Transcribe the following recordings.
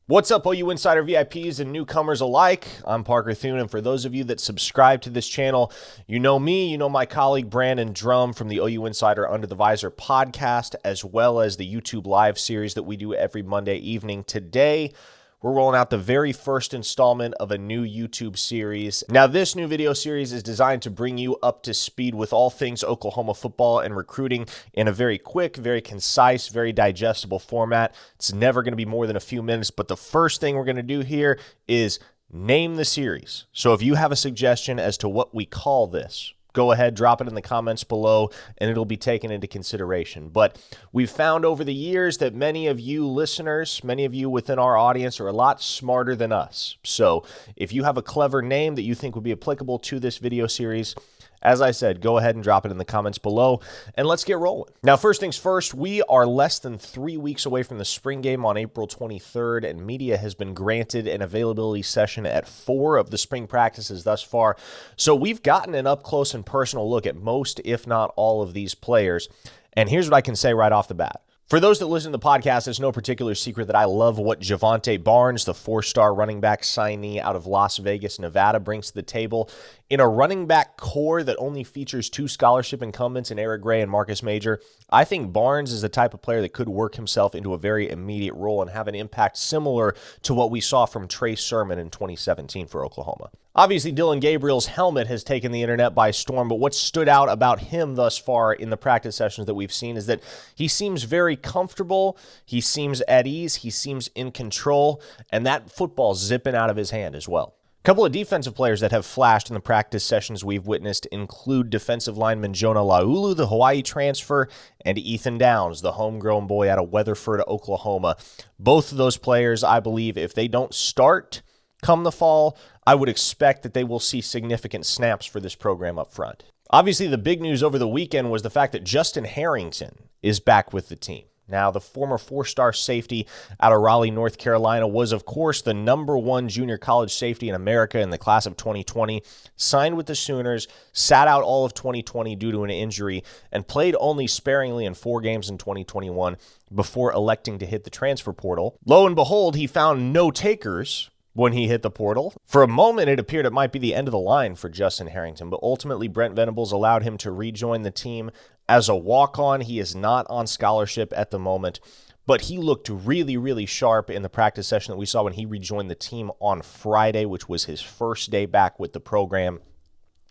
What's up, OU Insider VIPs and newcomers alike? I'm Parker Thune, and for those of you that subscribe to this channel, you know me, you know my colleague Brandon Drum from the OU Insider Under the Visor podcast, as well as the YouTube live series that we do every Monday evening. Today, we're rolling out the very first installment of a new YouTube series. Now, this new video series is designed to bring you up to speed with all things Oklahoma football and recruiting in a very quick, very concise, very digestible format. It's never going to be more than a few minutes, but the first thing we're going to do here is name the series. So if you have a suggestion as to what we call this, go ahead, drop it in the comments below, and it'll be taken into consideration. But we've found over the years that many of you listeners, many of you within our audience are a lot smarter than us. So if you have a clever name that you think would be applicable to this video series, as I said, go ahead and drop it in the comments below, and let's get rolling. Now, first things first, we are less than 3 weeks away from the spring game on April 23rd, and media has been granted an availability session at 4 of the spring practices thus far. So we've gotten an up-close and personal look at most, if not all, of these players. And here's what I can say right off the bat. For those that listen to the podcast, it's no particular secret that I love what Javante Barnes, the 4-star running back signee out of Las Vegas, Nevada, brings to the table. In a running back core that only features 2 scholarship incumbents in Eric Gray and Marcus Major, I think Barnes is the type of player that could work himself into a very immediate role and have an impact similar to what we saw from Trey Sermon in 2017 for Oklahoma. Obviously, Dylan Gabriel's helmet has taken the internet by storm, but what stood out about him thus far in the practice sessions that we've seen is that he seems very comfortable, he seems at ease, he seems in control, and that football's zipping out of his hand as well. A couple of defensive players that have flashed in the practice sessions we've witnessed include defensive lineman Jonah Laulu, the Hawaii transfer, and Ethan Downs, the homegrown boy out of Weatherford, Oklahoma. Both of those players, I believe, if they don't start come the fall, I would expect that they will see significant snaps for this program up front. Obviously, the big news over the weekend was the fact that Justin Harrington is back with the team. Now, the former 4-star safety out of Raleigh, North Carolina, was, of course, the #1 junior college safety in America in the class of 2020, signed with the Sooners, sat out all of 2020 due to an injury, and played only sparingly in 4 games in 2021 before electing to hit the transfer portal. Lo and behold, he found no takers when he hit the portal. For a moment, it appeared it might be the end of the line for Justin Harrington, but ultimately Brent Venables allowed him to rejoin the team as a walk-on. He is not on scholarship at the moment, but he looked really, really sharp in the practice session that we saw when he rejoined the team on Friday, which was his first day back with the program.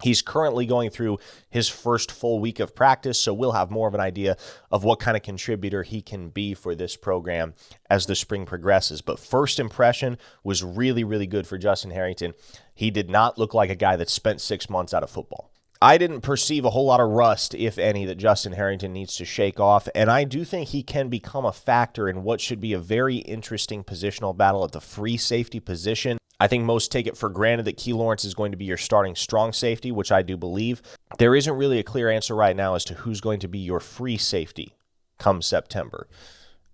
He's currently going through his first full week of practice, so we'll have more of an idea of what kind of contributor he can be for this program as the spring progresses. But first impression was really, really good for Justin Harrington. He did not look like a guy that spent 6 months out of football. I didn't perceive a whole lot of rust, if any, that Justin Harrington needs to shake off, and I do think he can become a factor in what should be a very interesting positional battle at the free safety position. I think most take it for granted that Key Lawrence is going to be your starting strong safety, which I do believe. There isn't really a clear answer right now as to who's going to be your free safety come September.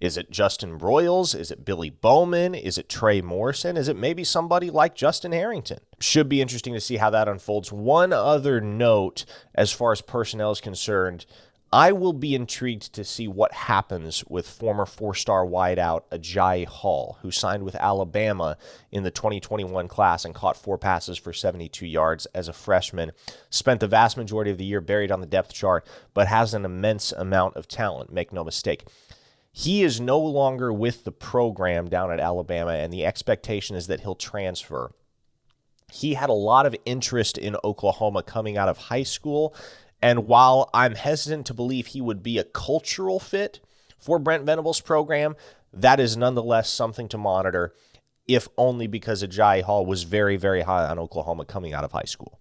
Is it Justin Broyles? Is it Billy Bowman? Is it Trey Morrison? Is it maybe somebody like Justin Harrington? Should be interesting to see how that unfolds. One other note as far as personnel is concerned, I will be intrigued to see what happens with former 4-star wideout Ajayi Hall, who signed with Alabama in the 2021 class and caught 4 passes for 72 yards as a freshman. Spent the vast majority of the year buried on the depth chart, but has an immense amount of talent, make no mistake. He is no longer with the program down at Alabama, and the expectation is that he'll transfer. He had a lot of interest in Oklahoma coming out of high school, and while I'm hesitant to believe he would be a cultural fit for Brent Venables' program, that is nonetheless something to monitor, if only because Ajayi Hall was very, very high on Oklahoma coming out of high school.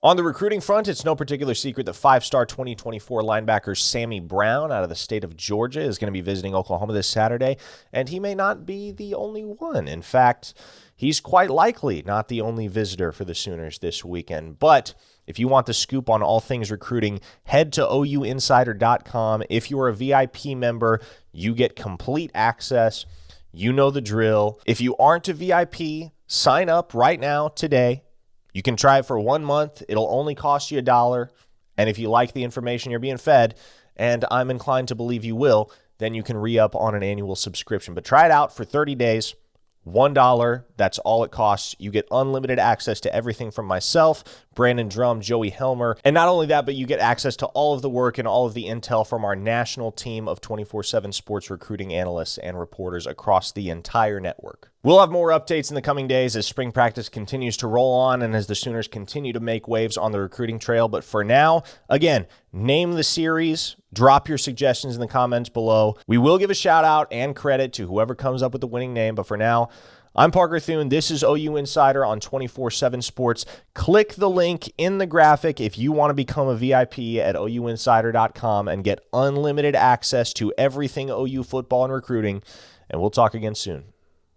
On the recruiting front, it's no particular secret that 5-star 2024 linebacker Sammy Brown out of the state of Georgia is going to be visiting Oklahoma this Saturday, and he may not be the only one. In fact, he's quite likely not the only visitor for the Sooners this weekend. But if you want the scoop on all things recruiting, head to OUinsider.com. If you're a VIP member, you get complete access. You know the drill. If you aren't a VIP, sign up right now today. You can try it for 1 month. It'll only cost you $1. And if you like the information you're being fed, and I'm inclined to believe you will, then you can re-up on an annual subscription. But try it out for 30 days. $1. That's all it costs. You get unlimited access to everything from myself, Brandon Drum, Joey Helmer. And not only that, but you get access to all of the work and all of the intel from our national team of 24/7 sports recruiting analysts and reporters across the entire network. We'll have more updates in the coming days as spring practice continues to roll on and as the Sooners continue to make waves on the recruiting trail. But for now, again, name the series, drop your suggestions in the comments below. We will give a shout out and credit to whoever comes up with the winning name. But for now, I'm Parker Thune. This is OU Insider on 24/7 Sports. Click the link in the graphic if you want to become a VIP at ouinsider.com and get unlimited access to everything OU football and recruiting. And we'll talk again soon.